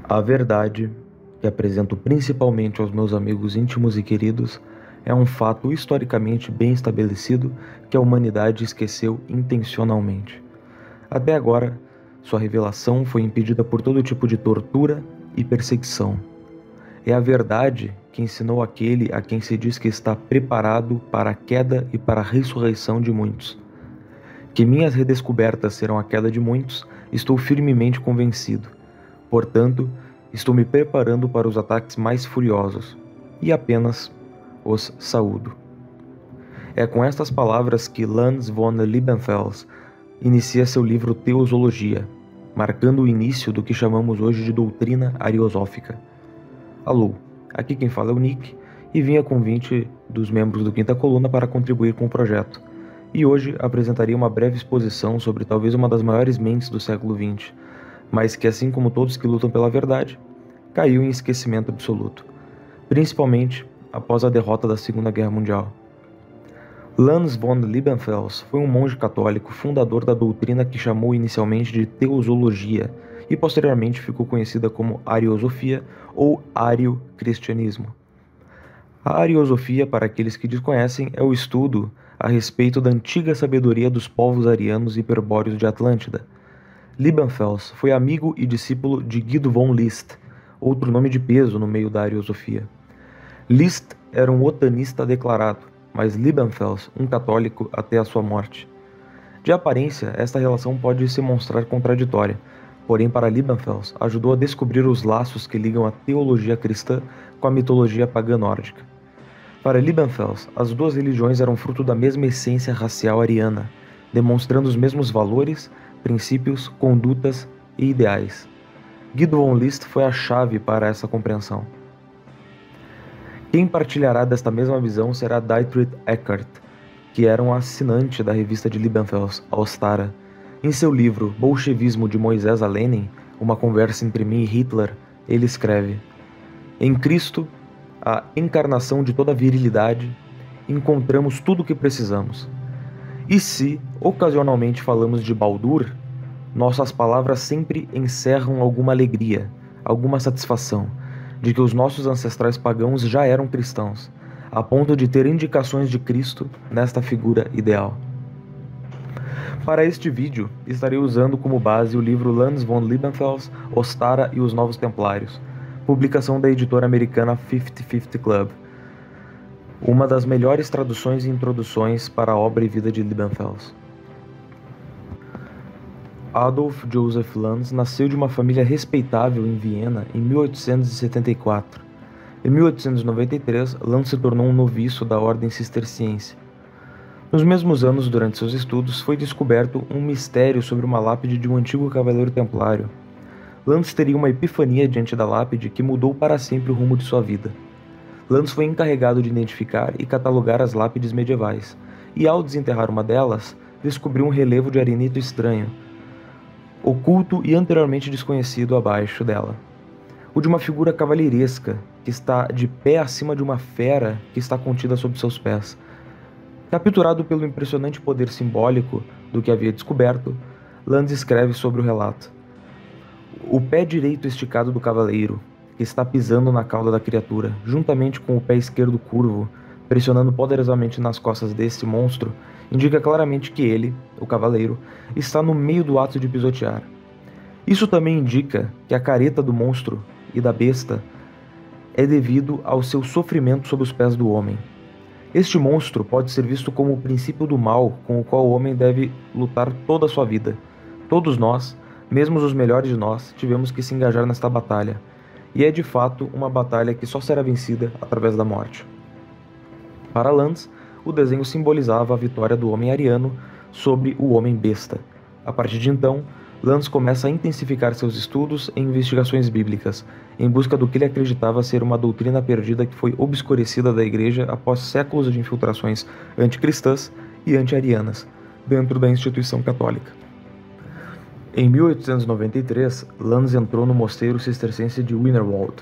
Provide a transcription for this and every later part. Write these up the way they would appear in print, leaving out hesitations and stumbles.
A verdade, que apresento principalmente aos meus amigos íntimos e queridos, é um fato historicamente bem estabelecido que a humanidade esqueceu intencionalmente. Até agora, sua revelação foi impedida por todo tipo de tortura e perseguição. É a verdade que ensinou aquele a quem se diz que está preparado para a queda e para a ressurreição de muitos. Que minhas redescobertas serão a queda de muitos, estou firmemente convencido. Portanto, estou me preparando para os ataques mais furiosos, e apenas os saúdo. É com estas palavras que Lanz von Liebenfels inicia seu livro Teosologia, marcando o início do que chamamos hoje de doutrina ariosófica. Alô, aqui quem fala é o Nick, e vim a convite dos membros do Quinta Coluna para contribuir com o projeto. E hoje apresentaria uma breve exposição sobre talvez uma das maiores mentes do século XX, mas que, assim como todos que lutam pela verdade, caiu em esquecimento absoluto, principalmente após a derrota da Segunda Guerra Mundial. Lanz von Liebenfels foi um monge católico fundador da doutrina que chamou inicialmente de teosologia e posteriormente ficou conhecida como ariosofia ou ariocristianismo. A ariosofia, para aqueles que desconhecem, é o estudo a respeito da antiga sabedoria dos povos arianos e hiperbóreos de Atlântida. Liebenfels foi amigo e discípulo de Guido von List, outro nome de peso no meio da ariosofia. List era um otanista declarado, mas Liebenfels um católico até a sua morte. De aparência, esta relação pode se mostrar contraditória, porém para Liebenfels ajudou a descobrir os laços que ligam a teologia cristã com a mitologia pagã nórdica. Para Liebenfels, as duas religiões eram fruto da mesma essência racial ariana, demonstrando os mesmos valores, princípios, condutas e ideais. Guido von List foi a chave para essa compreensão. Quem partilhará desta mesma visão será Dietrich Eckart, que era um assinante da revista de Liebenfels, a Ostara. Em seu livro Bolchevismo de Moisés a Lenin, uma conversa entre mim e Hitler, ele escreve: em Cristo, a encarnação de toda a virilidade, encontramos tudo o que precisamos. E se, ocasionalmente, falamos de Baldur, nossas palavras sempre encerram alguma alegria, alguma satisfação, de que os nossos ancestrais pagãos já eram cristãos, a ponto de ter indicações de Cristo nesta figura ideal. Para este vídeo, estarei usando como base o livro Lanz von Liebenfels, Ostara e os Novos Templários, publicação da editora americana 50/50 Club, uma das melhores traduções e introduções para a obra e vida de Liebenfels. Adolf Joseph Lanz nasceu de uma família respeitável em Viena em 1874. Em 1893, Lanz se tornou um noviço da ordem cisterciense. Nos mesmos anos, durante seus estudos, foi descoberto um mistério sobre uma lápide de um antigo cavaleiro templário. Lanz teria uma epifania diante da lápide que mudou para sempre o rumo de sua vida. Lanz foi encarregado de identificar e catalogar as lápides medievais, e ao desenterrar uma delas, descobriu um relevo de arenito estranho, oculto e anteriormente desconhecido abaixo dela. O de uma figura cavalheiresca, que está de pé acima de uma fera que está contida sob seus pés. Capturado pelo impressionante poder simbólico do que havia descoberto, Lanz escreve sobre o relato: o pé direito esticado do cavaleiro, que está pisando na cauda da criatura, juntamente com o pé esquerdo curvo, pressionando poderosamente nas costas deste monstro, indica claramente que ele, o cavaleiro, está no meio do ato de pisotear. Isso também indica que a careta do monstro e da besta é devido ao seu sofrimento sob os pés do homem. Este monstro pode ser visto como o princípio do mal com o qual o homem deve lutar toda a sua vida. Todos nós, mesmo os melhores de nós, tivemos que se engajar nesta batalha, e é de fato uma batalha que só será vencida através da morte. Para Lanz, o desenho simbolizava a vitória do homem ariano sobre o homem besta. A partir de então, Lanz começa a intensificar seus estudos e investigações bíblicas, em busca do que ele acreditava ser uma doutrina perdida que foi obscurecida da Igreja após séculos de infiltrações anticristãs e anti-arianas dentro da instituição católica. Em 1893, Lanz entrou no mosteiro cisterciense de Wienerwald.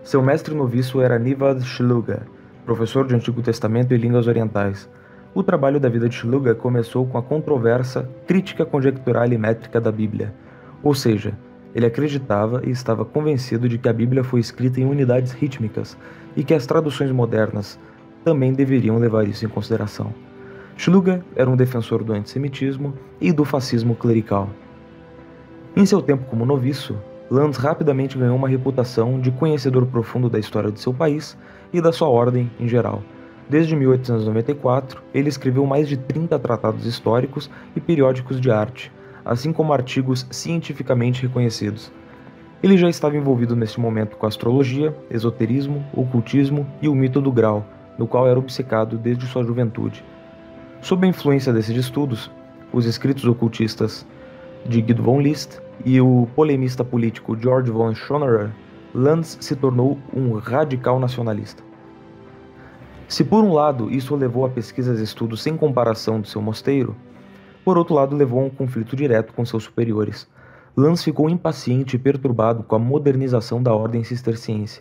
Seu mestre noviço era Nivad Schluger, professor de Antigo Testamento e línguas orientais. O trabalho da vida de Schluger começou com a controversa crítica conjectural e métrica da Bíblia, ou seja, Ele acreditava e estava convencido de que a Bíblia foi escrita em unidades rítmicas e que as traduções modernas também deveriam levar isso em consideração. Schluger era um defensor do antissemitismo e do fascismo clerical. Em seu tempo como noviço, Lanz rapidamente ganhou uma reputação de conhecedor profundo da história de seu país e da sua ordem em geral. Desde 1894, ele escreveu mais de 30 tratados históricos e periódicos de arte, assim como artigos cientificamente reconhecidos. Ele já estava envolvido neste momento com astrologia, esoterismo, ocultismo e o mito do Graal, no qual era obcecado desde sua juventude. Sob a influência desses estudos, os escritos ocultistas de Guido von List e o polemista político George von Schonerer, Lanz se tornou um radical nacionalista. Se por um lado isso o levou a pesquisas e estudos sem comparação do seu mosteiro, por outro lado levou a um conflito direto com seus superiores. Lanz ficou impaciente e perturbado com a modernização da ordem cisterciense.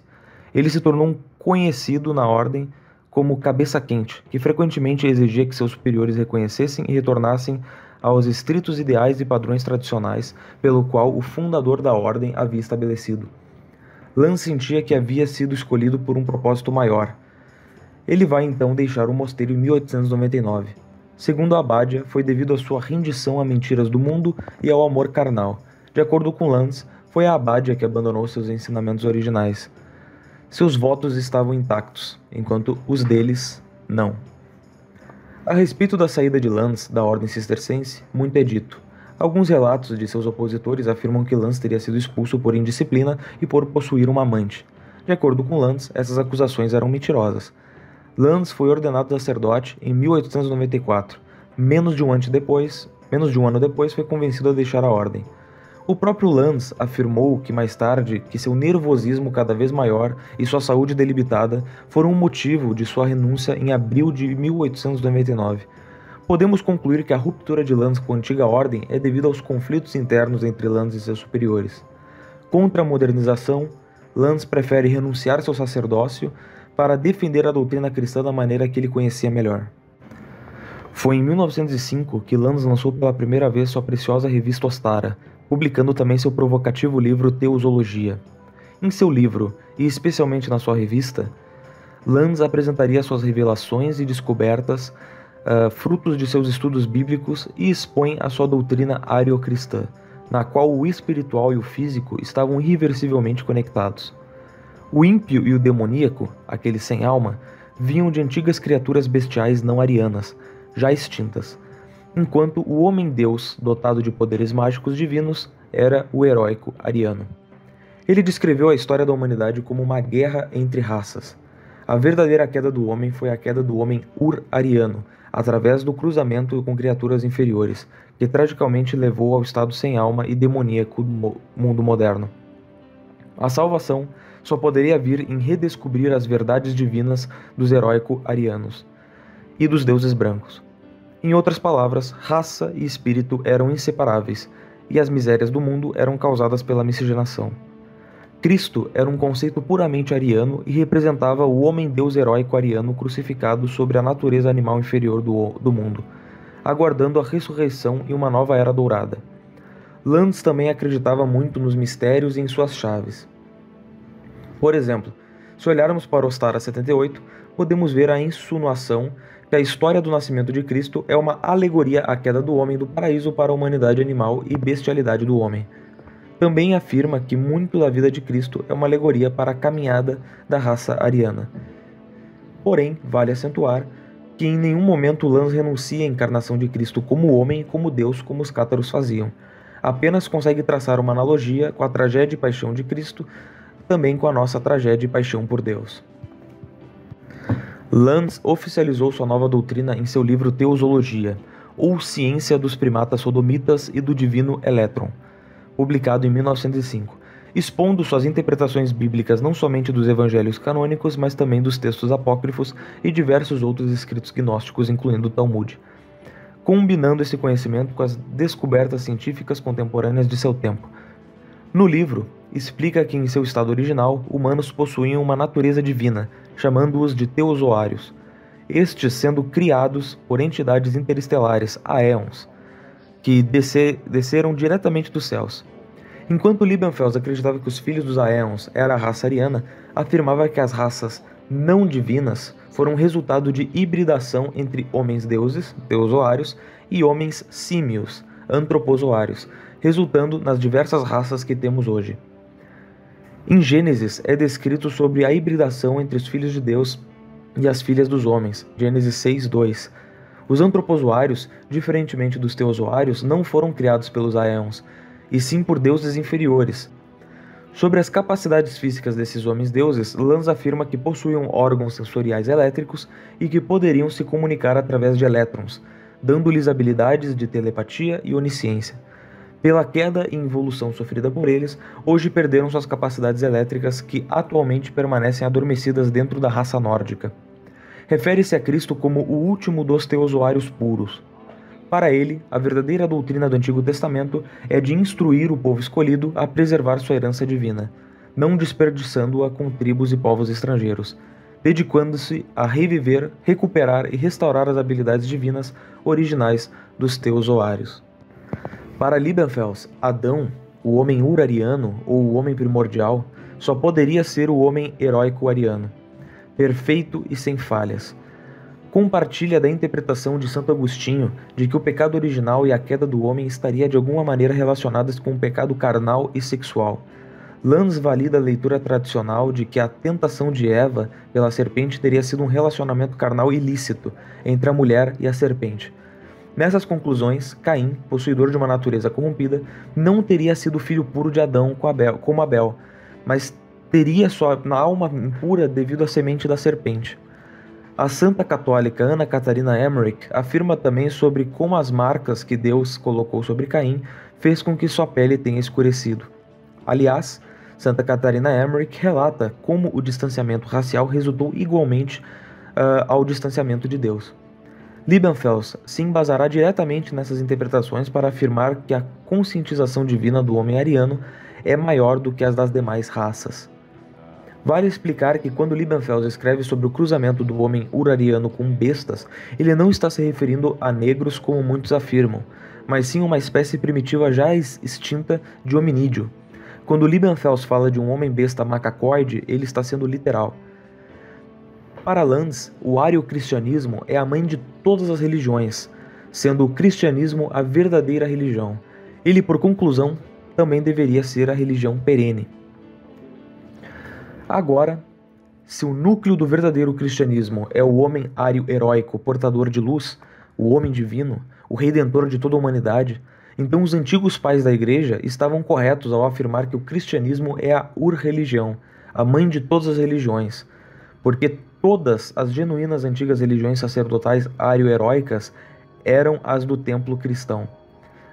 Ele se tornou um conhecido na ordem como cabeça quente, que frequentemente exigia que seus superiores reconhecessem e retornassem aos estritos ideais e padrões tradicionais pelo qual o fundador da ordem havia estabelecido. Lanz sentia que havia sido escolhido por um propósito maior. Ele vai então deixar o mosteiro em 1899. Segundo a Abadia, foi devido à sua rendição a mentiras do mundo e ao amor carnal. De acordo com Lanz, foi a Abadia que abandonou seus ensinamentos originais. Seus votos estavam intactos, enquanto os deles não. A respeito da saída de Lanz da ordem cistercense, muito é dito. Alguns relatos de seus opositores afirmam que Lanz teria sido expulso por indisciplina e por possuir uma amante. De acordo com Lanz, essas acusações eram mentirosas. Lanz foi ordenado sacerdote em 1894. Menos de um ano depois foi convencido a deixar a ordem. O próprio Lanz afirmou que mais tarde que seu nervosismo cada vez maior e sua saúde debilitada foram um motivo de sua renúncia em abril de 1899. Podemos concluir que a ruptura de Lanz com a antiga ordem é devido aos conflitos internos entre Lanz e seus superiores. Contra a modernização, Lanz prefere renunciar seu sacerdócio para defender a doutrina cristã da maneira que ele conhecia melhor. Foi em 1905 que Lanz lançou pela primeira vez sua preciosa revista Ostara, publicando também seu provocativo livro Teosologia. Em seu livro, e especialmente na sua revista, Lanz apresentaria suas revelações e descobertas, frutos de seus estudos bíblicos, e expõe a sua doutrina ariocristã, na qual o espiritual e o físico estavam irreversivelmente conectados. O ímpio e o demoníaco, aqueles sem alma, vinham de antigas criaturas bestiais não arianas, já extintas, enquanto o homem-deus, dotado de poderes mágicos divinos, era o heróico ariano. Ele descreveu a história da humanidade como uma guerra entre raças. A verdadeira queda do homem foi a queda do homem ur-ariano, através do cruzamento com criaturas inferiores, que tragicamente levou ao estado sem alma e demoníaco do mundo moderno. A salvação só poderia vir em redescobrir as verdades divinas dos heróico-arianos e dos deuses brancos. Em outras palavras, raça e espírito eram inseparáveis, e as misérias do mundo eram causadas pela miscigenação. Cristo era um conceito puramente ariano e representava o homem-deus heróico ariano crucificado sobre a natureza animal inferior do mundo, aguardando a ressurreição e uma nova era dourada. Lanz também acreditava muito nos mistérios e em suas chaves. Por exemplo, se olharmos para Ostara 78, podemos ver a insinuação que a história do nascimento de Cristo é uma alegoria à queda do homem do paraíso para a humanidade animal e bestialidade do homem. Também afirma que muito da vida de Cristo é uma alegoria para a caminhada da raça ariana. Porém, vale acentuar que em nenhum momento Lanz renuncia à encarnação de Cristo como homem e como Deus, como os cátaros faziam. Apenas consegue traçar uma analogia com a tragédia e paixão de Cristo, também com a nossa tragédia e paixão por Deus. Lanz oficializou sua nova doutrina em seu livro Teosologia, ou Ciência dos Primatas Sodomitas e do Divino Elétron, publicado em 1905, expondo suas interpretações bíblicas não somente dos evangelhos canônicos, mas também dos textos apócrifos e diversos outros escritos gnósticos, incluindo o Talmud, combinando esse conhecimento com as descobertas científicas contemporâneas de seu tempo. No livro, explica que em seu estado original, humanos possuíam uma natureza divina, chamando-os de teozoários, estes sendo criados por entidades interestelares, aéons, que desceram diretamente dos céus. Enquanto Liebenfels acreditava que os filhos dos Aeons era a raça ariana, afirmava que as raças não divinas foram resultado de hibridação entre homens-deuses, teozoários, e homens símios, antropozoários, resultando nas diversas raças que temos hoje. Em Gênesis é descrito sobre a hibridação entre os filhos de Deus e as filhas dos homens, Gênesis 6:2. Os antropozoários, diferentemente dos teozoários, não foram criados pelos Aeons, e sim por deuses inferiores. Sobre as capacidades físicas desses homens-deuses, Lanz afirma que possuíam órgãos sensoriais elétricos e que poderiam se comunicar através de elétrons, dando-lhes habilidades de telepatia e onisciência. Pela queda e involução sofrida por eles, hoje perderam suas capacidades elétricas que atualmente permanecem adormecidas dentro da raça nórdica. Refere-se a Cristo como o último dos teozoários puros. Para ele, a verdadeira doutrina do Antigo Testamento é de instruir o povo escolhido a preservar sua herança divina, não desperdiçando-a com tribos e povos estrangeiros, dedicando-se a reviver, recuperar e restaurar as habilidades divinas originais dos teozoários. Para Liebenfels, Adão, o homem urariano ou o homem primordial, só poderia ser o homem heróico ariano, perfeito e sem falhas. Compartilha da interpretação de Santo Agostinho de que o pecado original e a queda do homem estaria de alguma maneira relacionadas com o pecado carnal e sexual. Lanz valida a leitura tradicional de que a tentação de Eva pela serpente teria sido um relacionamento carnal ilícito entre a mulher e a serpente. Nessas conclusões, Caim, possuidor de uma natureza corrompida, não teria sido filho puro de Adão como Abel, mas teria sua alma impura devido à semente da serpente. A santa católica Ana Catarina Emmerich afirma também sobre como as marcas que Deus colocou sobre Caim fez com que sua pele tenha escurecido. Aliás, Santa Catarina Emmerich relata como o distanciamento racial resultou igualmente ao distanciamento de Deus. Liebenfels se embasará diretamente nessas interpretações para afirmar que a conscientização divina do homem ariano é maior do que as das demais raças. Vale explicar que quando Liebenfels escreve sobre o cruzamento do homem urariano com bestas, ele não está se referindo a negros como muitos afirmam, mas sim uma espécie primitiva já extinta de hominídeo. Quando Liebenfels fala de um homem-besta macacoide, ele está sendo literal. Para Lanz, o ariocristianismo é a mãe de todas as religiões, sendo o cristianismo a verdadeira religião. Ele, por conclusão, também deveria ser a religião perene. Agora, se o núcleo do verdadeiro cristianismo é o homem ário heróico portador de luz, o homem divino, o redentor de toda a humanidade, então os antigos pais da igreja estavam corretos ao afirmar que o cristianismo é a ur-religião, a mãe de todas as religiões, porque todas as genuínas antigas religiões sacerdotais ário-heróicas eram as do templo cristão.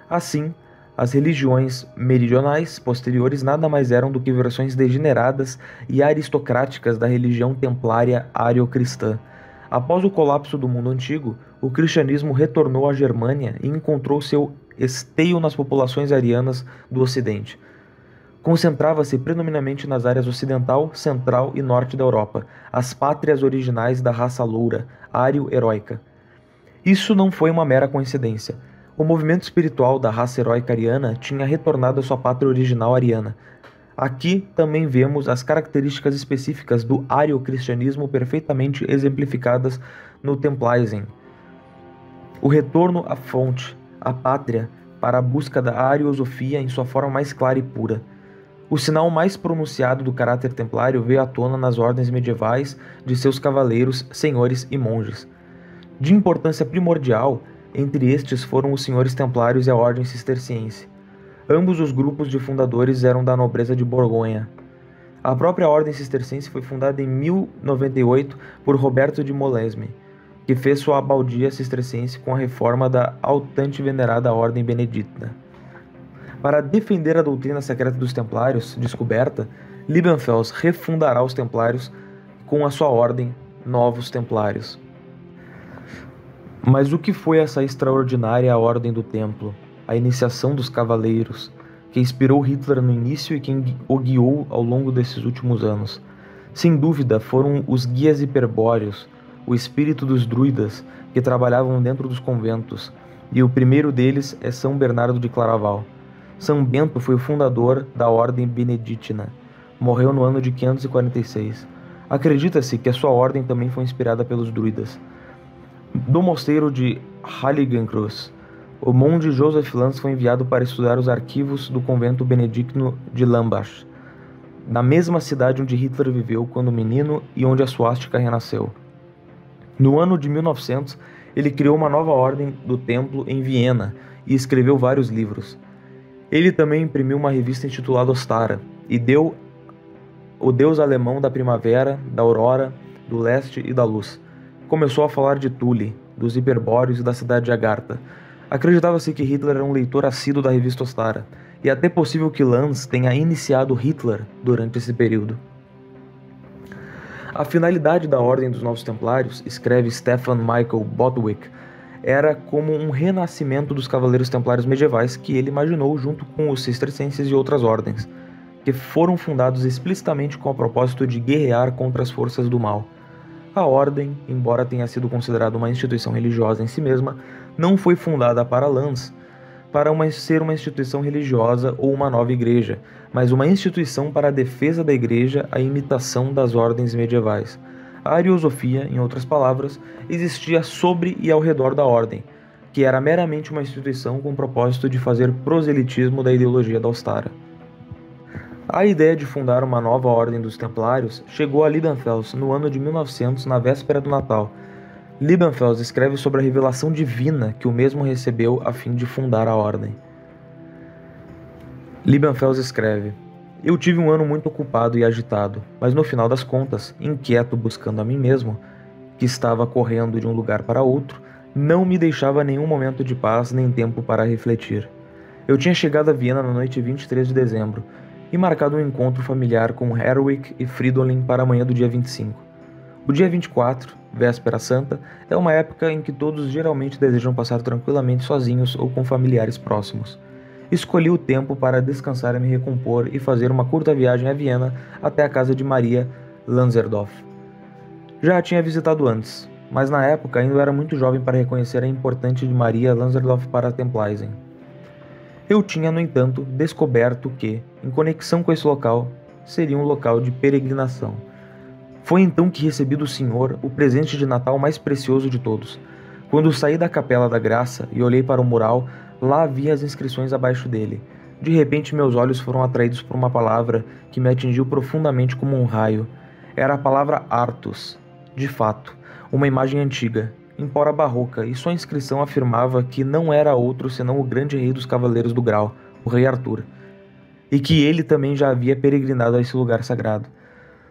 Assim, as religiões meridionais posteriores nada mais eram do que versões degeneradas e aristocráticas da religião templária ário-cristã. Após o colapso do mundo antigo, o cristianismo retornou à Germânia e encontrou seu esteio nas populações arianas do Ocidente. Concentrava-se predominantemente nas áreas ocidental, central e norte da Europa, as pátrias originais da raça loura, ário-heróica. Isso não foi uma mera coincidência. O movimento espiritual da raça heróica ariana tinha retornado à sua pátria original ariana. Aqui também vemos as características específicas do ariocristianismo perfeitamente exemplificadas no Templaisen. O retorno à fonte, à pátria, para a busca da ariosofia em sua forma mais clara e pura. O sinal mais pronunciado do caráter templário veio à tona nas ordens medievais de seus cavaleiros, senhores e monges. De importância primordial, entre estes foram os senhores templários e a ordem cisterciense. Ambos os grupos de fundadores eram da nobreza de Borgonha. A própria ordem cisterciense foi fundada em 1098 por Roberto de Molesme, que fez sua abaldia cisterciense com a reforma da altamente venerada ordem benedita. Para defender a doutrina secreta dos templários, descoberta, Liebenfels refundará os templários com a sua ordem Novos Templários. Mas o que foi essa extraordinária Ordem do Templo, a iniciação dos Cavaleiros, que inspirou Hitler no início e quem o guiou ao longo desses últimos anos? Sem dúvida, foram os guias hiperbóreos, o espírito dos druidas, que trabalhavam dentro dos conventos, e o primeiro deles é São Bernardo de Claraval. São Bento foi o fundador da Ordem Beneditina. Morreu no ano de 546. Acredita-se que a sua ordem também foi inspirada pelos druidas. Do mosteiro de Heiligenkreuz, o monge Joseph Lanz foi enviado para estudar os arquivos do convento benedictino de Lambach, na mesma cidade onde Hitler viveu quando menino e onde a suástica renasceu. No ano de 1900, ele criou uma nova ordem do templo em Viena e escreveu vários livros. Ele também imprimiu uma revista intitulada Ostara e deu o deus alemão da primavera, da aurora, do leste e da luz. Começou a falar de Thule, dos hiperbóreos e da cidade de Agartha. Acreditava-se que Hitler era um leitor assíduo da revista Ostara, e é até possível que Lanz tenha iniciado Hitler durante esse período. A finalidade da Ordem dos Novos Templários, escreve Stefan Michael Botwick, era como um renascimento dos Cavaleiros Templários medievais que ele imaginou junto com os Cistercenses e outras ordens, que foram fundados explicitamente com o propósito de guerrear contra as forças do mal. A ordem, embora tenha sido considerada uma instituição religiosa em si mesma, não foi fundada para Lanz para ser uma instituição religiosa ou uma nova igreja, mas uma instituição para a defesa da igreja à imitação das ordens medievais. A ariosofia, em outras palavras, existia sobre e ao redor da ordem, que era meramente uma instituição com o propósito de fazer proselitismo da ideologia da Ostara. A ideia de fundar uma nova ordem dos Templários chegou a Liebenfels no ano de 1900, na véspera do Natal. Liebenfels escreve sobre a revelação divina que o mesmo recebeu a fim de fundar a ordem. Liebenfels escreve: Eu tive um ano muito ocupado e agitado, mas no final das contas, inquieto buscando a mim mesmo, que estava correndo de um lugar para outro, não me deixava nenhum momento de paz nem tempo para refletir. Eu tinha chegado a Viena na noite 23 de dezembro, e marcado um encontro familiar com Herwig e Fridolin para a manhã do dia 25. O dia 24, véspera santa, é uma época em que todos geralmente desejam passar tranquilamente sozinhos ou com familiares próximos. Escolhi o tempo para descansar e me recompor e fazer uma curta viagem a Viena até a casa de Maria Lanzerdorf. Já a tinha visitado antes, mas na época ainda era muito jovem para reconhecer a importância de Maria Lanzerdorf para Templaisen. Eu tinha, no entanto, descoberto que, em conexão com esse local, seria um local de peregrinação. Foi então que recebi do Senhor o presente de Natal mais precioso de todos. Quando saí da Capela da Graça e olhei para o mural, lá havia as inscrições abaixo dele. De repente meus olhos foram atraídos por uma palavra que me atingiu profundamente como um raio. Era a palavra Artus. De fato, uma imagem antiga, embora barroca, e sua inscrição afirmava que não era outro senão o grande rei dos Cavaleiros do Grau, o rei Arthur, e que ele também já havia peregrinado a esse lugar sagrado.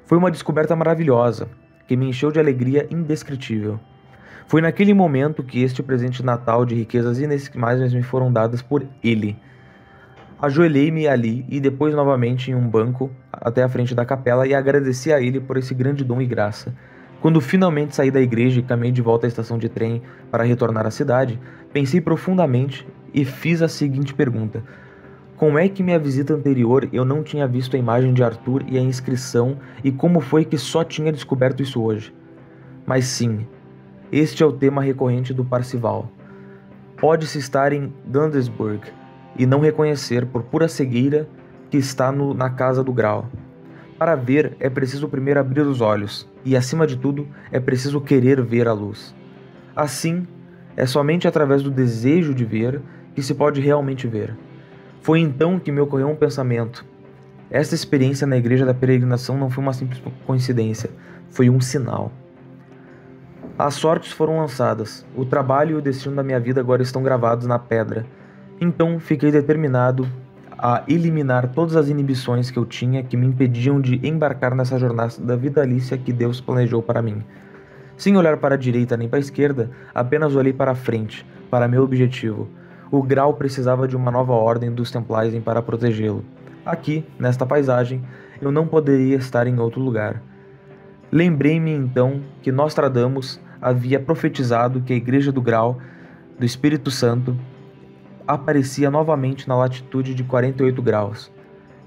Foi uma descoberta maravilhosa, que me encheu de alegria indescritível. Foi naquele momento que este presente de Natal de riquezas inestimáveis me foram dadas por ele. Ajoelhei-me ali e depois novamente em um banco até a frente da capela e agradeci a ele por esse grande dom e graça. Quando finalmente saí da igreja e caminhei de volta à estação de trem para retornar à cidade, pensei profundamente e fiz a seguinte pergunta: como é que minha visita anterior eu não tinha visto a imagem de Arthur e a inscrição, e como foi que só tinha descoberto isso hoje? Mas sim, este é o tema recorrente do Parzival. Pode-se estar em Gandesburg e não reconhecer, por pura cegueira, que está na Casa do Grau. Para ver, é preciso primeiro abrir os olhos, e acima de tudo, é preciso querer ver a luz. Assim, é somente através do desejo de ver que se pode realmente ver. Foi então que me ocorreu um pensamento. Esta experiência na Igreja da Peregrinação não foi uma simples coincidência, foi um sinal. As sortes foram lançadas, o trabalho e o destino da minha vida agora estão gravados na pedra. Então fiquei determinado a eliminar todas as inibições que eu tinha que me impediam de embarcar nessa jornada vitalícia que Deus planejou para mim. Sem olhar para a direita nem para a esquerda, apenas olhei para a frente, para meu objetivo. O Grau precisava de uma nova ordem dos Templaisen para protegê-lo. Aqui, nesta paisagem, eu não poderia estar em outro lugar. Lembrei-me então que Nostradamus havia profetizado que a Igreja do Grau, do Espírito Santo, aparecia novamente na latitude de 48 graus.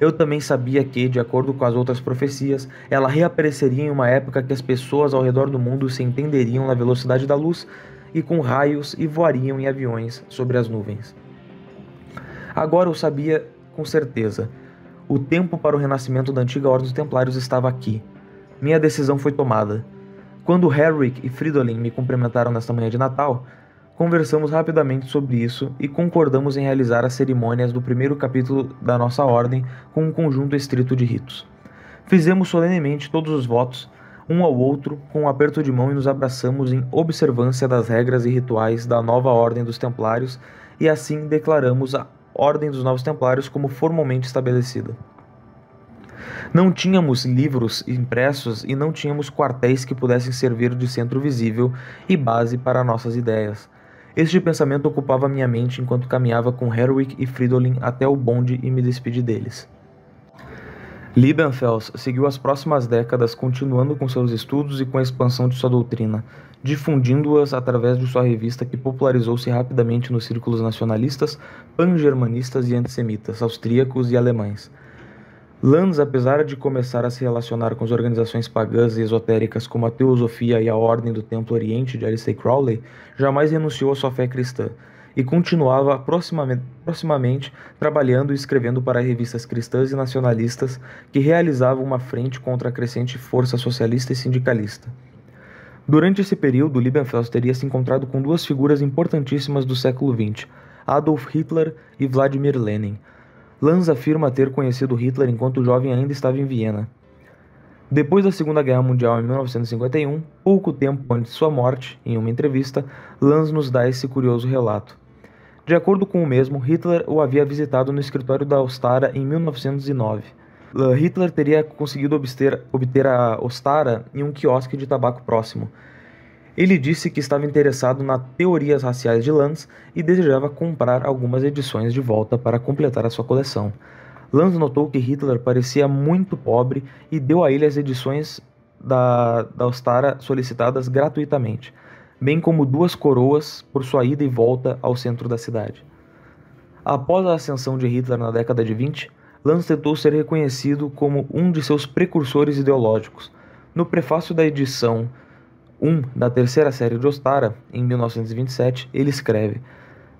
Eu também sabia que, de acordo com as outras profecias, ela reapareceria em uma época que as pessoas ao redor do mundo se entenderiam na velocidade da luz e com raios e voariam em aviões sobre as nuvens. Agora eu sabia com certeza. O tempo para o renascimento da antiga Ordem dos Templários estava aqui. Minha decisão foi tomada. Quando Herrick e Fridolin me cumprimentaram nesta manhã de Natal, conversamos rapidamente sobre isso e concordamos em realizar as cerimônias do primeiro capítulo da nossa ordem com um conjunto estrito de ritos. Fizemos solenemente todos os votos, um ao outro, com um aperto de mão e nos abraçamos em observância das regras e rituais da nova Ordem dos Templários e assim declaramos a Ordem dos Novos Templários como formalmente estabelecida. Não tínhamos livros impressos e não tínhamos quartéis que pudessem servir de centro visível e base para nossas ideias. Este pensamento ocupava minha mente enquanto caminhava com Herrick e Fridolin até o bonde e me despedi deles. Liebenfels seguiu as próximas décadas continuando com seus estudos e com a expansão de sua doutrina, difundindo-as através de sua revista que popularizou-se rapidamente nos círculos nacionalistas, pan-germanistas e antissemitas, austríacos e alemães. Lanz, apesar de começar a se relacionar com as organizações pagãs e esotéricas como a Teosofia e a Ordem do Templo Oriente de Aleister Crowley, jamais renunciou à sua fé cristã, e continuava proximamente trabalhando e escrevendo para revistas cristãs e nacionalistas que realizavam uma frente contra a crescente força socialista e sindicalista. Durante esse período, Liebenfels teria se encontrado com duas figuras importantíssimas do século XX, Adolf Hitler e Vladimir Lenin. Lanz afirma ter conhecido Hitler enquanto o jovem ainda estava em Viena. Depois da Segunda Guerra Mundial em 1951, pouco tempo antes de sua morte, em uma entrevista, Lanz nos dá esse curioso relato. De acordo com o mesmo, Hitler o havia visitado no escritório da Ostara em 1909. Hitler teria conseguido obter a Ostara em um quiosque de tabaco próximo. Ele disse que estava interessado nas teorias raciais de Lanz e desejava comprar algumas edições de volta para completar a sua coleção. Lanz notou que Hitler parecia muito pobre e deu a ele as edições da Ostara solicitadas gratuitamente, bem como 2 coroas por sua ida e volta ao centro da cidade. Após a ascensão de Hitler na década de 20, Lanz tentou ser reconhecido como um de seus precursores ideológicos. No prefácio da edição 1 da terceira série de Ostara, em 1927, ele escreve: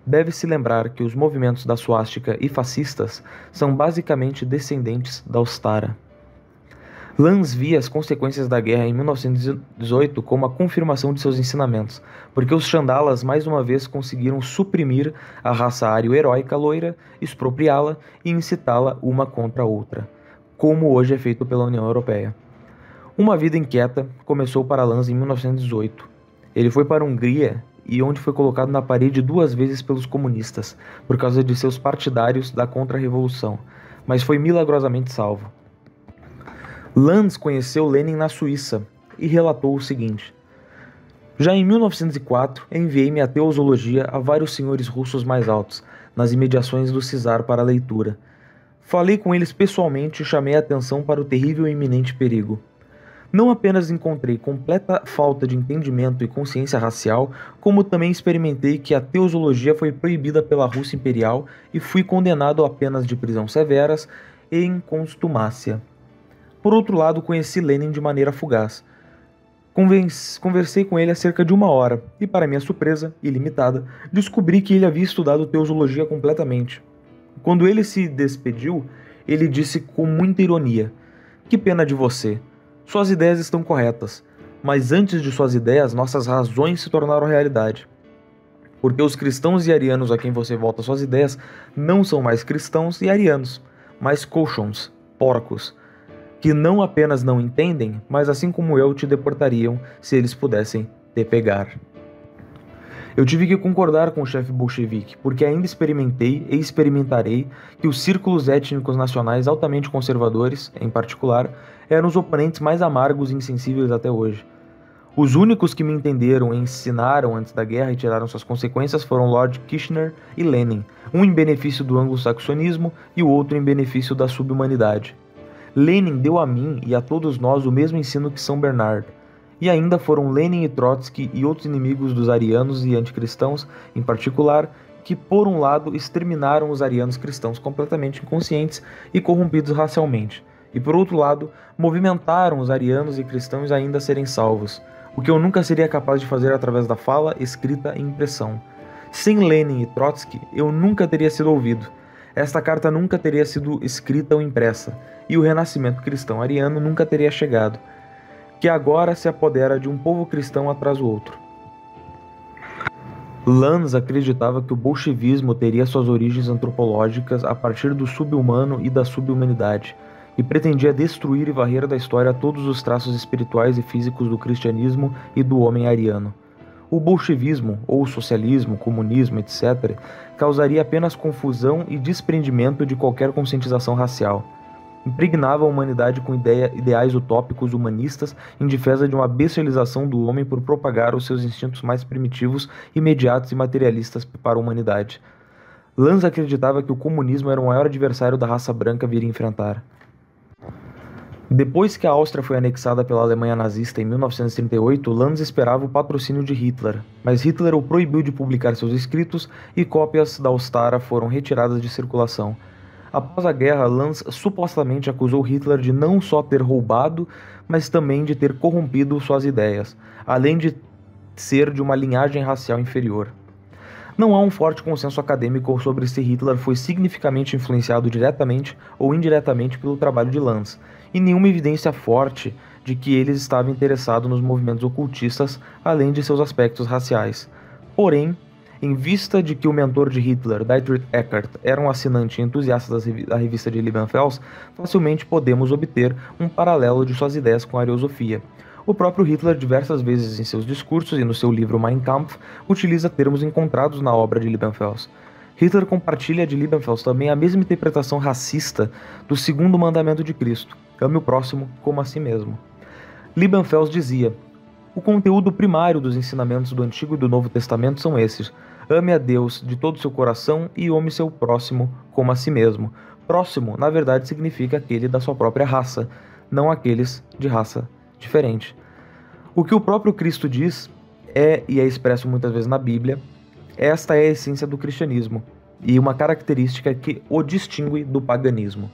"Deve-se lembrar que os movimentos da suástica e fascistas são basicamente descendentes da Ostara." Lanz via as consequências da guerra em 1918 como a confirmação de seus ensinamentos, porque os Chandalas mais uma vez conseguiram suprimir a raça ário-heróica loira, expropriá-la e incitá-la uma contra a outra, como hoje é feito pela União Europeia. Uma vida inquieta começou para Lanz em 1918. Ele foi para a Hungria e onde foi colocado na parede 2 vezes pelos comunistas, por causa de seus partidários da contra-revolução, mas foi milagrosamente salvo. Lanz conheceu Lenin na Suíça e relatou o seguinte: "Já em 1904, enviei-me a teosologia a vários senhores russos mais altos, nas imediações do Czar para leitura. Falei com eles pessoalmente e chamei a atenção para o terrível e iminente perigo. Não apenas encontrei completa falta de entendimento e consciência racial, como também experimentei que a teosologia foi proibida pela Rússia Imperial e fui condenado a penas de prisão severas e em contumácia. Por outro lado, conheci Lenin de maneira fugaz. Conversei com ele há cerca de 1 hora e, para minha surpresa, ilimitada, descobri que ele havia estudado teosologia completamente. Quando ele se despediu, ele disse com muita ironia: 'Que pena de você. Suas ideias estão corretas, mas antes de suas ideias, nossas razões se tornaram realidade. Porque os cristãos e arianos a quem você volta suas ideias não são mais cristãos e arianos, mas colchons, porcos, que não apenas não entendem, mas assim como eu te deportariam se eles pudessem te pegar.'" Eu tive que concordar com o chefe bolchevique, porque ainda experimentei e experimentarei que os círculos étnicos nacionais altamente conservadores, em particular, eram os oponentes mais amargos e insensíveis até hoje. Os únicos que me entenderam e ensinaram antes da guerra e tiraram suas consequências foram Lord Kitchener e Lenin, um em benefício do anglo-saxonismo e o outro em benefício da subhumanidade. Lenin deu a mim e a todos nós o mesmo ensino que São Bernardo. E ainda foram Lenin e Trotsky e outros inimigos dos arianos e anticristãos, em particular, que por um lado exterminaram os arianos cristãos completamente inconscientes e corrompidos racialmente, e por outro lado movimentaram os arianos e cristãos ainda a serem salvos, o que eu nunca seria capaz de fazer através da fala, escrita e impressão. Sem Lenin e Trotsky, eu nunca teria sido ouvido. esta carta nunca teria sido escrita ou impressa, e o renascimento cristão ariano nunca teria chegado, que agora se apodera de um povo cristão atrás do outro. Lanz acreditava que o bolchevismo teria suas origens antropológicas a partir do sub-humano e da sub-humanidade, e pretendia destruir e varrer da história todos os traços espirituais e físicos do cristianismo e do homem ariano. O bolchevismo, ou socialismo, comunismo, etc., causaria apenas confusão e desprendimento de qualquer conscientização racial. Impregnava a humanidade com ideais utópicos humanistas em defesa de uma bestialização do homem por propagar os seus instintos mais primitivos, imediatos e materialistas para a humanidade. Lanz acreditava que o comunismo era o maior adversário da raça branca a vir enfrentar. Depois que a Áustria foi anexada pela Alemanha nazista em 1938, Lanz esperava o patrocínio de Hitler, mas Hitler o proibiu de publicar seus escritos e cópias da Ostara foram retiradas de circulação. Após a guerra, Lanz supostamente acusou Hitler de não só ter roubado, mas também de ter corrompido suas ideias, além de ser de uma linhagem racial inferior. Não há um forte consenso acadêmico sobre se Hitler foi significativamente influenciado diretamente ou indiretamente pelo trabalho de Lanz, e nenhuma evidência forte de que ele estava interessado nos movimentos ocultistas, além de seus aspectos raciais. Porém, em vista de que o mentor de Hitler, Dietrich Eckart, era um assinante e entusiasta da revista de Liebenfels, facilmente podemos obter um paralelo de suas ideias com a ariosofia. O próprio Hitler, diversas vezes em seus discursos e no seu livro Mein Kampf, utiliza termos encontrados na obra de Liebenfels. Hitler compartilha de Liebenfels também a mesma interpretação racista do segundo mandamento de Cristo: ame o próximo como a si mesmo. Liebenfels dizia: o conteúdo primário dos ensinamentos do Antigo e do Novo Testamento são esses: ame a Deus de todo o seu coração e ame seu próximo como a si mesmo. Próximo, na verdade, significa aquele da sua própria raça, não aqueles de raça diferente. O que o próprio Cristo diz e é expresso muitas vezes na Bíblia, esta é a essência do cristianismo e uma característica que o distingue do paganismo.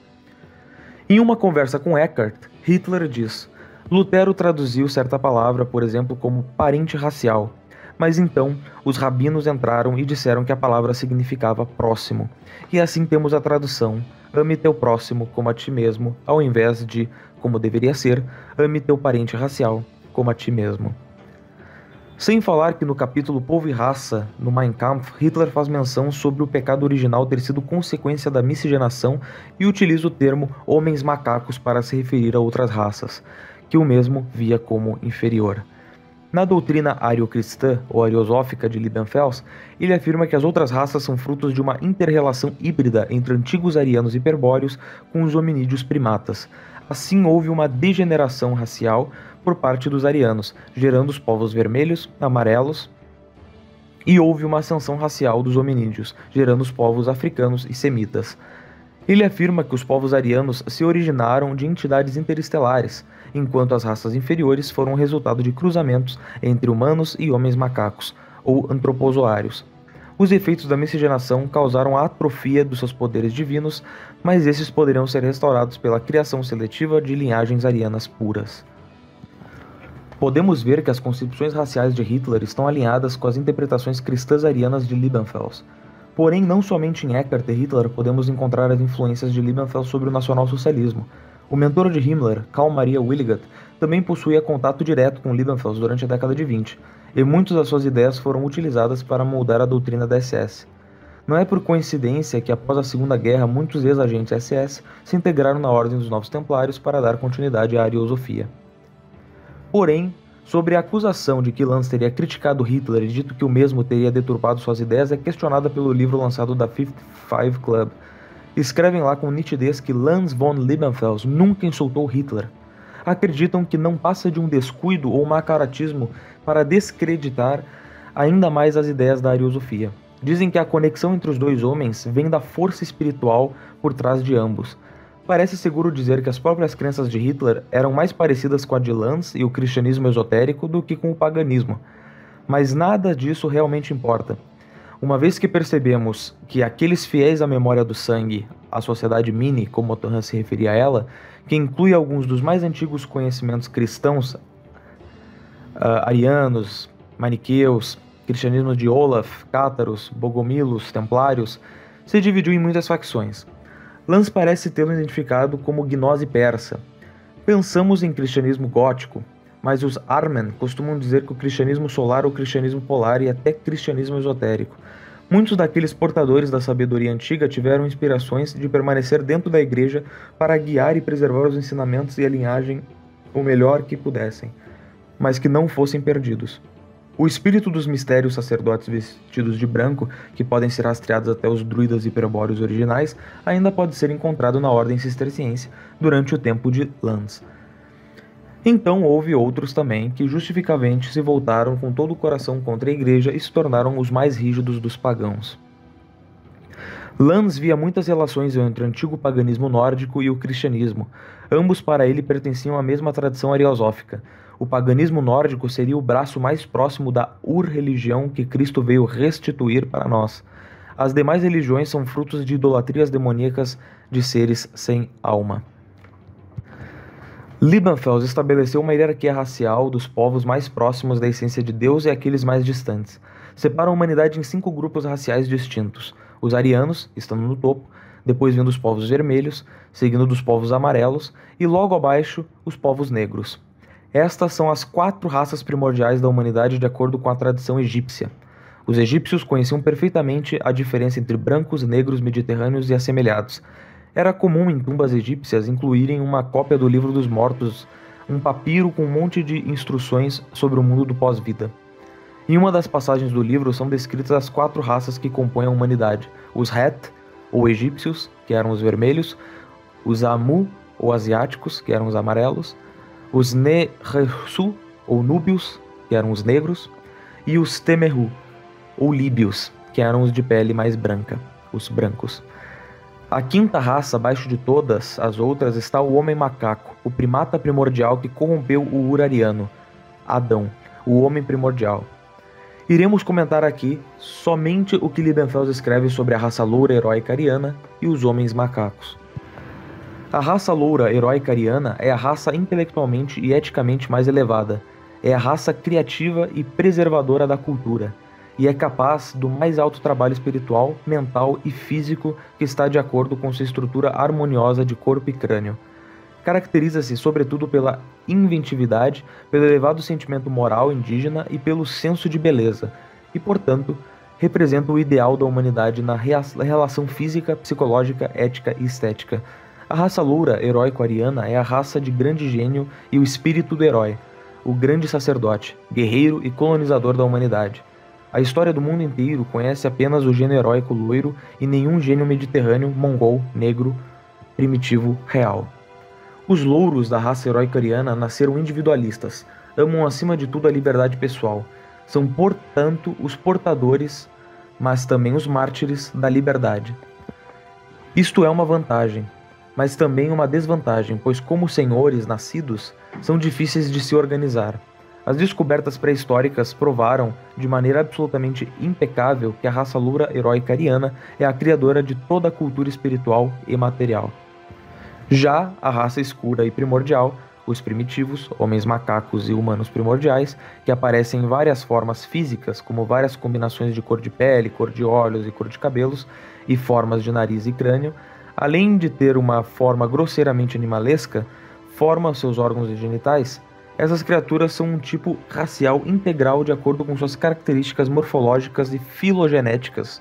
Em uma conversa com Eckart, Hitler diz: Lutero traduziu certa palavra, por exemplo, como parente racial, mas então os rabinos entraram e disseram que a palavra significava próximo, e assim temos a tradução: ame teu próximo como a ti mesmo, ao invés de, como deveria ser, ame teu parente racial como a ti mesmo. Sem falar que no capítulo Povo e Raça, no Mein Kampf, Hitler faz menção sobre o pecado original ter sido consequência da miscigenação e utiliza o termo homens macacos para se referir a outras raças, que o mesmo via como inferior. Na doutrina ariocristã ou ariosófica de Liebenfels, ele afirma que as outras raças são frutos de uma inter-relação híbrida entre antigos arianos hiperbóreos com os hominídeos primatas. Assim, houve uma degeneração racial por parte dos arianos, gerando os povos vermelhos, amarelos, e houve uma ascensão racial dos hominídeos, gerando os povos africanos e semitas. Ele afirma que os povos arianos se originaram de entidades interestelares, enquanto as raças inferiores foram resultado de cruzamentos entre humanos e homens macacos, ou antropozoários. Os efeitos da miscigenação causaram a atrofia dos seus poderes divinos, mas esses poderiam ser restaurados pela criação seletiva de linhagens arianas puras. Podemos ver que as concepções raciais de Hitler estão alinhadas com as interpretações cristãs arianas de Liebenfels. Porém, não somente em Eckart e Hitler podemos encontrar as influências de Liebenfels sobre o nacionalsocialismo. O mentor de Himmler, Karl Maria Willigott, também possuía contato direto com Liebenfels durante a década de 20, e muitas das suas ideias foram utilizadas para moldar a doutrina da SS. Não é por coincidência que após a Segunda Guerra muitos ex-agentes SS se integraram na Ordem dos Novos Templários para dar continuidade à ariosofia. Porém, sobre a acusação de que Lanz teria criticado Hitler e dito que o mesmo teria deturpado suas ideias é questionada pelo livro lançado da Fifth Five Club. Escrevem lá com nitidez que Lanz von Liebenfels nunca insultou Hitler. Acreditam que não passa de um descuido ou macaratismo para descreditar ainda mais as ideias da ariosofia. Dizem que a conexão entre os dois homens vem da força espiritual por trás de ambos. Parece seguro dizer que as próprias crenças de Hitler eram mais parecidas com a de Lanz e o cristianismo esotérico do que com o paganismo. Mas nada disso realmente importa. Uma vez que percebemos que aqueles fiéis à memória do sangue, a sociedade Mini, como Otan se referia a ela, que inclui alguns dos mais antigos conhecimentos cristãos, arianos, maniqueus, cristianismo de Olaf, cátaros, bogomilos, templários, se dividiu em muitas facções. Lanz parece tê-lo identificado como gnose persa. Pensamos em cristianismo gótico, mas os Armen costumam dizer que o cristianismo solar ou cristianismo polar e até cristianismo esotérico. Muitos daqueles portadores da sabedoria antiga tiveram inspirações de permanecer dentro da igreja para guiar e preservar os ensinamentos e a linhagem o melhor que pudessem, mas que não fossem perdidos. O espírito dos mistérios sacerdotes vestidos de branco, que podem ser rastreados até os druidas hiperbóreos originais, ainda pode ser encontrado na ordem cisterciense durante o tempo de Lanz. Então houve outros também que justificavelmente se voltaram com todo o coração contra a igreja e se tornaram os mais rígidos dos pagãos. Lanz via muitas relações entre o antigo paganismo nórdico e o cristianismo. Ambos para ele pertenciam à mesma tradição ariosófica. O paganismo nórdico seria o braço mais próximo da ur-religião que Cristo veio restituir para nós. As demais religiões são frutos de idolatrias demoníacas de seres sem alma. Liebenfels estabeleceu uma hierarquia racial dos povos mais próximos da essência de Deus e aqueles mais distantes. Separa a humanidade em 5 grupos raciais distintos. Os arianos, estando no topo, depois vindo os povos vermelhos, seguindo dos povos amarelos, e logo abaixo, os povos negros. Estas são as 4 raças primordiais da humanidade de acordo com a tradição egípcia. Os egípcios conheciam perfeitamente a diferença entre brancos, negros, mediterrâneos e assemelhados. Era comum em tumbas egípcias incluírem uma cópia do livro dos mortos, um papiro com um monte de instruções sobre o mundo do pós-vida. Em uma das passagens do livro são descritas as 4 raças que compõem a humanidade: os Het, ou egípcios, que eram os vermelhos, os Amu, ou asiáticos, que eram os amarelos, os Neresu, ou núbios, que eram os negros, e os Temeru, ou líbios, que eram os de pele mais branca, os brancos. A 5ª raça, abaixo de todas as outras, está o homem macaco, o primata primordial que corrompeu o urariano, Adão, o homem primordial. Iremos comentar aqui somente o que Liebenfels escreve sobre a raça loura heróica ariana e os homens macacos. A raça loura heróica ariana é a raça intelectualmente e eticamente mais elevada, é a raça criativa e preservadora da cultura, e é capaz do mais alto trabalho espiritual, mental e físico que está de acordo com sua estrutura harmoniosa de corpo e crânio. Caracteriza-se sobretudo pela inventividade, pelo elevado sentimento moral indígena e pelo senso de beleza, e, portanto, representa o ideal da humanidade na relação física, psicológica, ética e estética. A raça loura heróico-ariana é a raça de grande gênio e o espírito do herói, o grande sacerdote, guerreiro e colonizador da humanidade. A história do mundo inteiro conhece apenas o gênio heróico loiro e nenhum gênio mediterrâneo, mongol, negro, primitivo, real. Os louros da raça heróica ariana nasceram individualistas, amam acima de tudo a liberdade pessoal. São, portanto, os portadores, mas também os mártires da liberdade. Isto é uma vantagem, mas também uma desvantagem, pois como senhores nascidos, são difíceis de se organizar. As descobertas pré-históricas provaram, de maneira absolutamente impecável, que a raça loura heróica ariana é a criadora de toda a cultura espiritual e material. Já a raça escura e primordial, os primitivos, homens macacos e humanos primordiais, que aparecem em várias formas físicas, como várias combinações de cor de pele, cor de olhos e cor de cabelos, e formas de nariz e crânio, além de ter uma forma grosseiramente animalesca, formam seus órgãos genitais. Essas criaturas são um tipo racial integral de acordo com suas características morfológicas e filogenéticas,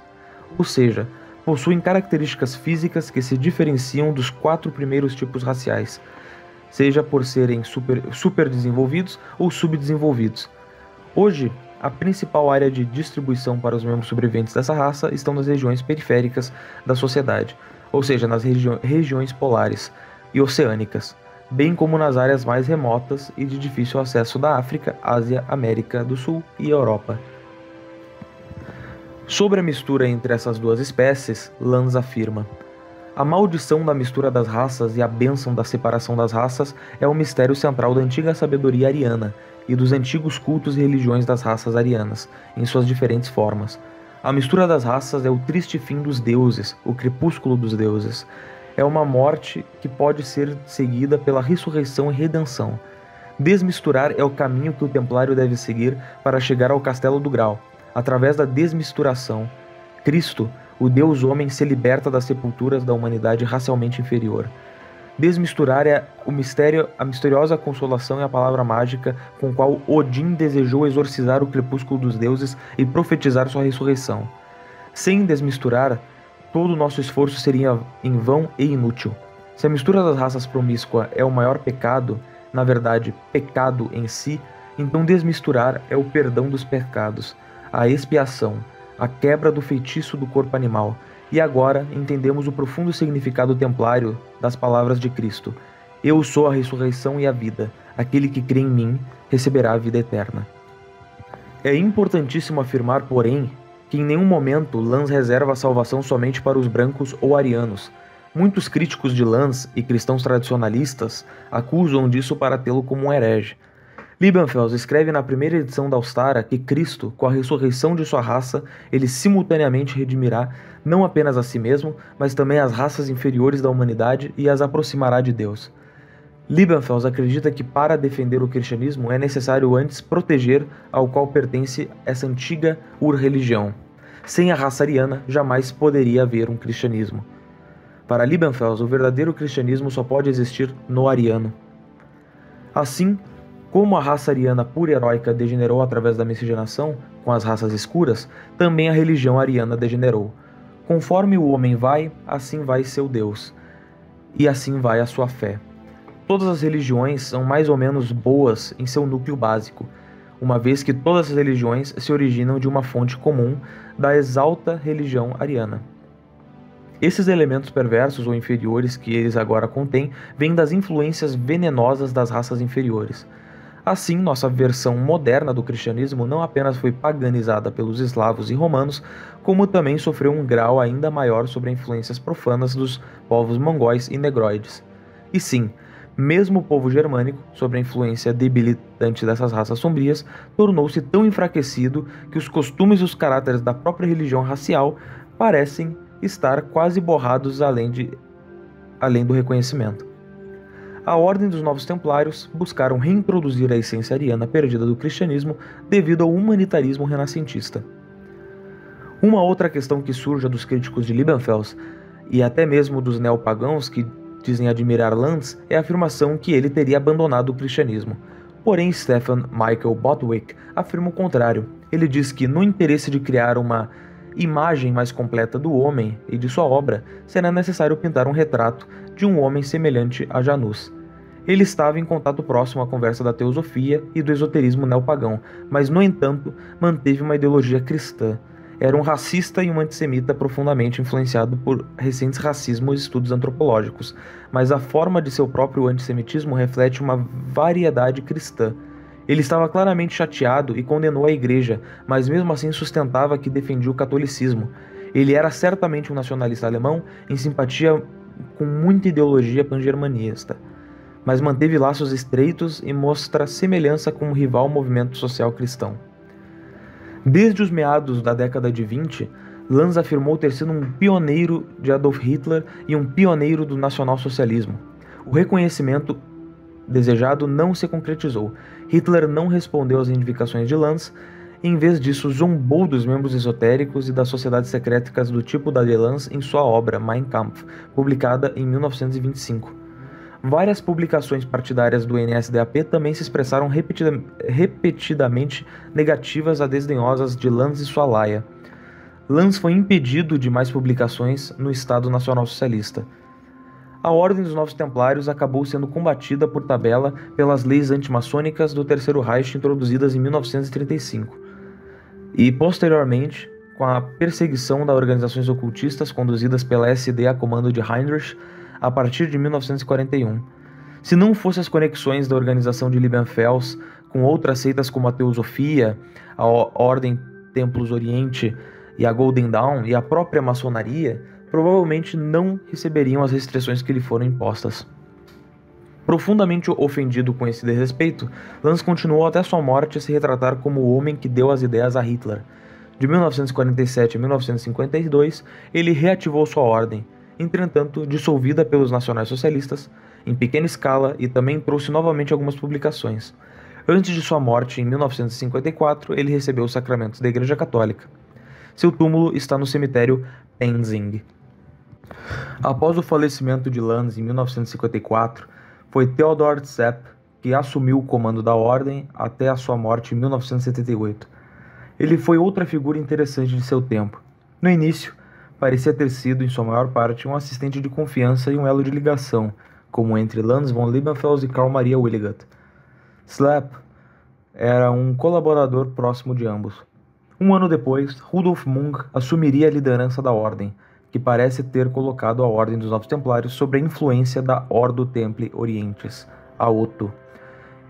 ou seja, possuem características físicas que se diferenciam dos 4 primeiros tipos raciais, seja por serem superdesenvolvidos ou subdesenvolvidos. Hoje, a principal área de distribuição para os membros sobreviventes dessa raça estão nas regiões periféricas da sociedade, ou seja, nas regiões polares e oceânicas, bem como nas áreas mais remotas e de difícil acesso da África, Ásia, América do Sul e Europa. Sobre a mistura entre essas 2 espécies, Lanz afirma: a maldição da mistura das raças e a bênção da separação das raças é o mistério central da antiga sabedoria ariana e dos antigos cultos e religiões das raças arianas, em suas diferentes formas. A mistura das raças é o triste fim dos deuses, o crepúsculo dos deuses. É uma morte que pode ser seguida pela ressurreição e redenção. Desmisturar é o caminho que o templário deve seguir para chegar ao Castelo do Grau. Através da desmisturação, Cristo, o Deus homem se liberta das sepulturas da humanidade racialmente inferior. Desmisturar é o mistério, a misteriosa consolação e a palavra mágica com qual Odin desejou exorcizar o crepúsculo dos deuses e profetizar sua ressurreição. Sem desmisturar, todo o nosso esforço seria em vão e inútil. Se a mistura das raças promíscua é o maior pecado, na verdade, pecado em si, então desmisturar é o perdão dos pecados, a expiação, a quebra do feitiço do corpo animal. E agora entendemos o profundo significado templário das palavras de Cristo. Eu sou a ressurreição e a vida. Aquele que crê em mim receberá a vida eterna. É importantíssimo afirmar, porém, que em nenhum momento Lanz reserva a salvação somente para os brancos ou arianos. Muitos críticos de Lanz e cristãos tradicionalistas acusam disso para tê-lo como um herege. Liebenfels escreve na primeira edição da Austara que Cristo, com a ressurreição de sua raça, ele simultaneamente redimirá não apenas a si mesmo, mas também as raças inferiores da humanidade e as aproximará de Deus. Liebenfels acredita que para defender o cristianismo é necessário antes proteger ao qual pertence essa antiga ur-religião. Sem a raça ariana, jamais poderia haver um cristianismo. Para Liebenfels, o verdadeiro cristianismo só pode existir no ariano. Assim, como a raça ariana pura e heróica degenerou através da miscigenação com as raças escuras, também a religião ariana degenerou. Conforme o homem vai, assim vai seu Deus, e assim vai a sua fé. Todas as religiões são mais ou menos boas em seu núcleo básico, uma vez que todas as religiões se originam de uma fonte comum da exalta religião ariana. Esses elementos perversos ou inferiores que eles agora contêm vêm das influências venenosas das raças inferiores. Assim, nossa versão moderna do cristianismo não apenas foi paganizada pelos eslavos e romanos, como também sofreu um grau ainda maior sobre influências profanas dos povos mongóis e negroides. E sim, mesmo o povo germânico, sob a influência debilitante dessas raças sombrias, tornou-se tão enfraquecido que os costumes e os caráteres da própria religião racial parecem estar quase borrados além do reconhecimento. A Ordem dos Novos Templários buscaram reintroduzir a essência ariana perdida do cristianismo devido ao humanitarismo renascentista. Uma outra questão que surge dos críticos de Liebenfels e até mesmo dos neopagãos que dizem admirar Lanz é a afirmação que ele teria abandonado o cristianismo. Porém, Stefan Michael Botwick afirma o contrário. Ele diz que, no interesse de criar uma imagem mais completa do homem e de sua obra, será necessário pintar um retrato de um homem semelhante a Janus. Ele estava em contato próximo à conversa da teosofia e do esoterismo neopagão, mas, no entanto, manteve uma ideologia cristã. Era um racista e um antissemita profundamente influenciado por recentes racismos e estudos antropológicos, mas a forma de seu próprio antissemitismo reflete uma variedade cristã. Ele estava claramente chateado e condenou a igreja, mas mesmo assim sustentava que defendia o catolicismo. Ele era certamente um nacionalista alemão em simpatia com muita ideologia pangermanista, mas manteve laços estreitos e mostra semelhança com o rival movimento social cristão. Desde os meados da década de 20, Lanz afirmou ter sido um pioneiro de Adolf Hitler e um pioneiro do nacionalsocialismo. O reconhecimento desejado não se concretizou. Hitler não respondeu às indicações de Lanz. Em vez disso, zombou dos membros esotéricos e das sociedades secretas do tipo da de Lanz em sua obra Mein Kampf, publicada em 1925. Várias publicações partidárias do NSDAP também se expressaram repetidamente negativas a desdenhosas de Lanz e sua laia. Lanz foi impedido de mais publicações no Estado Nacional Socialista. A Ordem dos Novos Templários acabou sendo combatida por tabela pelas leis antimaçônicas do Terceiro Reich introduzidas em 1935 e, posteriormente, com a perseguição das organizações ocultistas conduzidas pela SD a comando de Heinrich a partir de 1941. Se não fossem as conexões da organização de Liebenfels com outras seitas como a Teosofia, a Ordem Templos Oriente e a Golden Dawn e a própria maçonaria, provavelmente não receberiam as restrições que lhe foram impostas. Profundamente ofendido com esse desrespeito, Lanz continuou até sua morte a se retratar como o homem que deu as ideias a Hitler. De 1947 a 1952, ele reativou sua ordem, entretanto dissolvida pelos nacionais-socialistas, em pequena escala, e também trouxe novamente algumas publicações. Antes de sua morte, em 1954, ele recebeu os sacramentos da Igreja Católica. Seu túmulo está no cemitério Penzing. Após o falecimento de Lance em 1954, foi Theodor Zepp que assumiu o comando da ordem até a sua morte em 1978. Ele foi outra figura interessante de seu tempo. No início, parecia ter sido, em sua maior parte, um assistente de confiança e um elo de ligação, como entre Lance von Liebenfels e Carl Maria Willigut. Zepp era um colaborador próximo de ambos. Um ano depois, Rudolf Munk assumiria a liderança da ordem, que parece ter colocado a Ordem dos Novos Templários sob a influência da Ordo Templi Orientis, a OTO.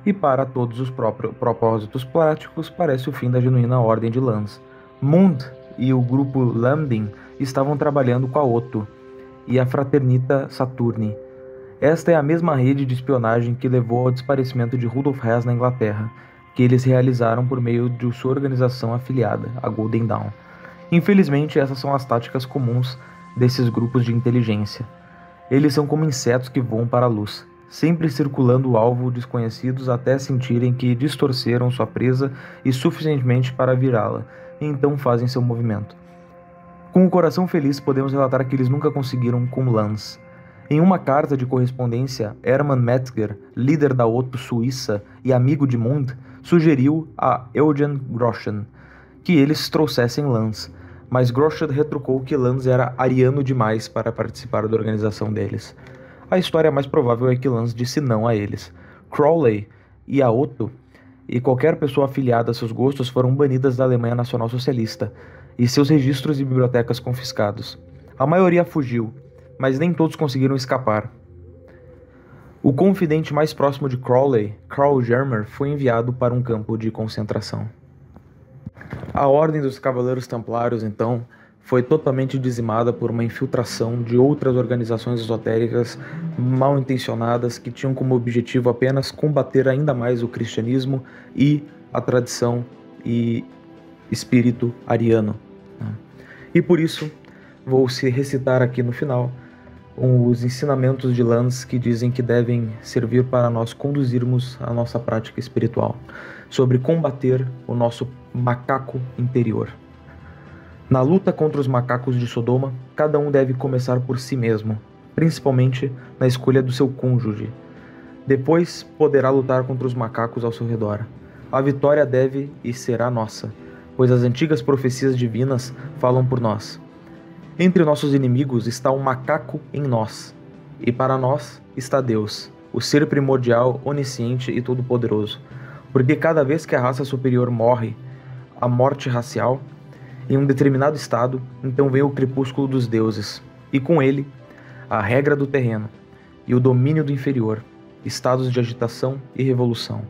E para todos os propósitos práticos, parece o fim da genuína Ordem de Lance. Mund e o grupo Lambin estavam trabalhando com a OTO e a Fraternita Saturni. Esta é a mesma rede de espionagem que levou ao desaparecimento de Rudolf Hess na Inglaterra, que eles realizaram por meio de sua organização afiliada, a Golden Dawn. Infelizmente, essas são as táticas comuns desses grupos de inteligência. Eles são como insetos que voam para a luz, sempre circulando o alvo desconhecidos até sentirem que distorceram sua presa e suficientemente para virá-la, e então fazem seu movimento. Com o coração feliz, podemos relatar que eles nunca conseguiram com Lance. Em uma carta de correspondência, Hermann Metzger, líder da OTO suíça e amigo de Mund, sugeriu a Eugen Groschen que eles trouxessem Lance, mas Groschen retrucou que Lance era ariano demais para participar da organização deles. A história mais provável é que Lance disse não a eles. Crowley e a OTO e qualquer pessoa afiliada a seus gostos foram banidas da Alemanha Nacional Socialista e seus registros e bibliotecas confiscados. A maioria fugiu, mas nem todos conseguiram escapar. O confidente mais próximo de Crowley, Karl Germer, foi enviado para um campo de concentração. A Ordem dos Cavaleiros Templários, então, foi totalmente dizimada por uma infiltração de outras organizações esotéricas mal intencionadas que tinham como objetivo apenas combater ainda mais o cristianismo e a tradição e espírito ariano. E por isso, vou recitar aqui no final os ensinamentos de Lance que dizem que devem servir para nós conduzirmos a nossa prática espiritual, sobre combater o nosso macaco interior. Na luta contra os macacos de Sodoma, cada um deve começar por si mesmo, principalmente na escolha do seu cônjuge. Depois poderá lutar contra os macacos ao seu redor. A vitória deve e será nossa, pois as antigas profecias divinas falam por nós. Entre nossos inimigos está um macaco em nós, e para nós está Deus, o ser primordial, onisciente e todo-poderoso. Porque cada vez que a raça superior morre, a morte racial, em um determinado estado, então vem o crepúsculo dos deuses, e com ele, a regra do terreno e o domínio do inferior, estados de agitação e revolução.